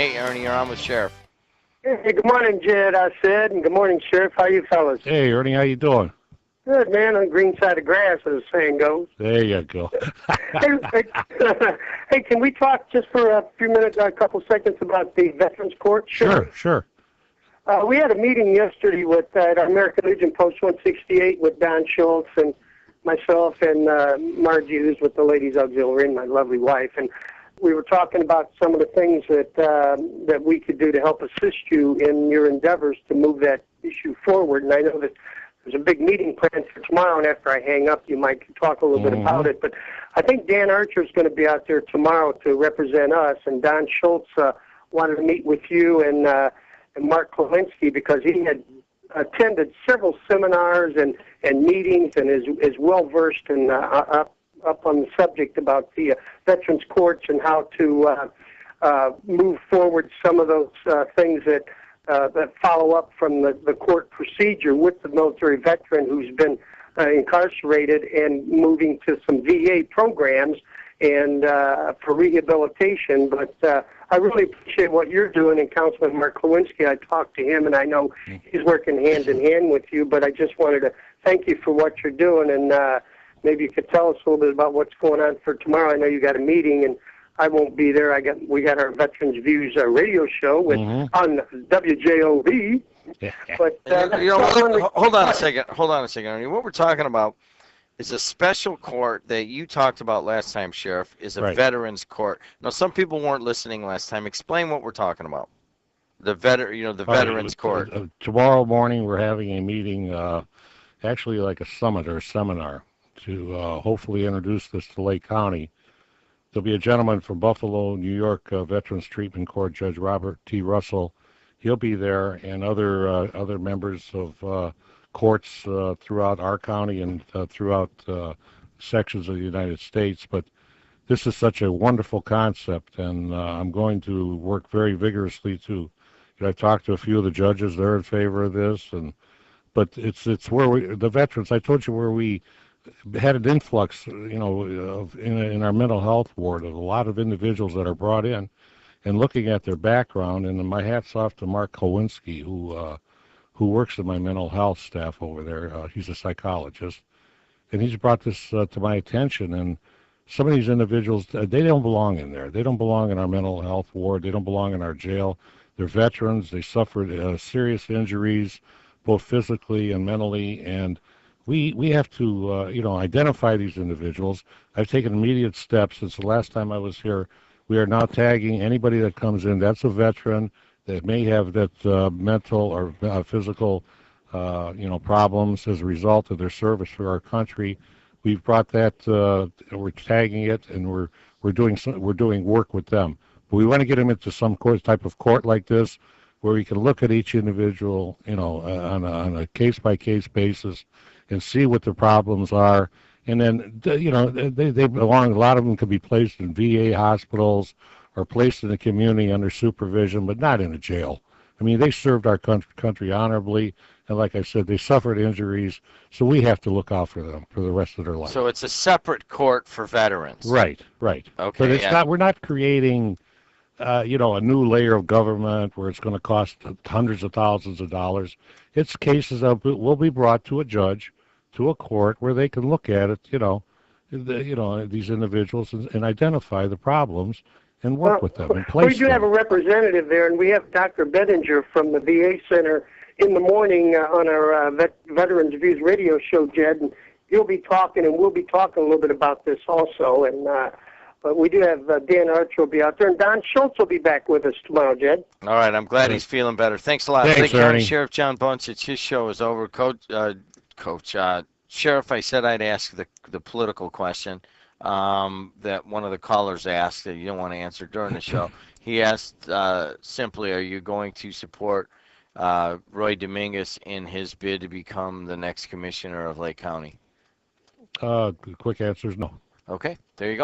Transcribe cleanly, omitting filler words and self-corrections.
Hey, Ernie, you're on with Sheriff. Hey, good morning, Jed, I said, and good morning, Sheriff. How you fellas? Hey, Ernie, how you doing? Good, man, on the green side of grass, as the saying goes. There you go. Hey, can we talk just for a few minutes, a couple seconds about the Veterans Court? Sure. We had a meeting yesterday with at our American Legion Post 168 with Don Schultz and myself and Margie, who's with the Ladies Auxiliary, and my lovely wife. And we were talking about some of the things that we could do to help assist you in your endeavors to move that issue forward. And I know that there's a big meeting planned for tomorrow, and after I hang up, you might talk a little bit about it. But I think Dan Archer is going to be out there tomorrow to represent us, and Don Schultz wanted to meet with you and Mark Klawinski because he had attended several seminars and meetings and is well versed and up on the subject about the Veterans Courts and how to move forward some of those things that follow up from the court procedure with the military veteran who's been incarcerated and moving to some VA programs and for rehabilitation. But I really appreciate what you're doing, and Councilman Mark Klawinski, I talked to him, and I know he's working hand in hand with you, but I just wanted to thank you for what you're doing, and maybe you could tell us a little bit about what's going on for tomorrow. I know you got a meeting, and I won't be there. We got our Veterans Views radio show with on WJOB. But hold on a second. Ernie. What we're talking about is a special court that you talked about last time, Sheriff, is a Veterans Court. Now, some people weren't listening last time. Explain what we're talking about. The Veterans Court. Tomorrow morning, we're having a meeting, actually like a summit or a seminar, to hopefully introduce this to Lake County. There'll be a gentleman from Buffalo, New York, Veterans Treatment Court, Judge Robert T. Russell. He'll be there, and other members of courts throughout our county and throughout sections of the United States. But this is such a wonderful concept, and I'm going to work very vigorously to. I've talked to a few of the judges; they're in favor of this, but it's where the veterans. I told you where we had an influx, in our mental health ward of a lot of individuals that are brought in, and looking at their background. And my hat's off to Mark Klawinski, who works in my mental health staff over there. He's a psychologist, and he's brought this to my attention. And some of these individuals, they don't belong in there. They don't belong in our mental health ward. They don't belong in our jail. They're veterans. They suffered serious injuries, both physically and mentally, and we have to, identify these individuals. I've taken immediate steps since the last time I was here. We are now tagging anybody that comes in that's a veteran that may have that mental or physical, problems as a result of their service for our country. We've brought that. We're tagging it, and we're doing work with them. But we want to get them into some type of court like this, where we can look at each individual, on a case-by-case basis, and see what the problems are. And then, they belong. A lot of them could be placed in VA hospitals or placed in the community under supervision, but not in a jail. I mean, they served our country honorably, and like I said, they suffered injuries, so we have to look out for them for the rest of their life. So it's a separate court for veterans. Right. Okay. But it's not. We're not creating, a new layer of government where it's going to cost hundreds of thousands of dollars. It's cases that will be brought to a judge, to a court, where they can look at it, these individuals and identify the problems and work with them and place them. We do have a representative there, and we have Dr. Bettinger from the VA Center in the morning on our Veterans Views radio show, Jed, and he'll be talking, and we'll be talking a little bit about this also. And but we do have Dan Archer will be out there, and Don Schultz will be back with us tomorrow, Jed. All right, I'm glad he's feeling better. Thanks a lot. Thanks, Ernie. Sheriff John Buncich, his show is over. Sheriff, I said I'd ask the political question that one of the callers asked that you don't want to answer during the show. He asked simply, are you going to support Roy Dominguez in his bid to become the next commissioner of Lake County? The quick answer is no. Okay, there you go.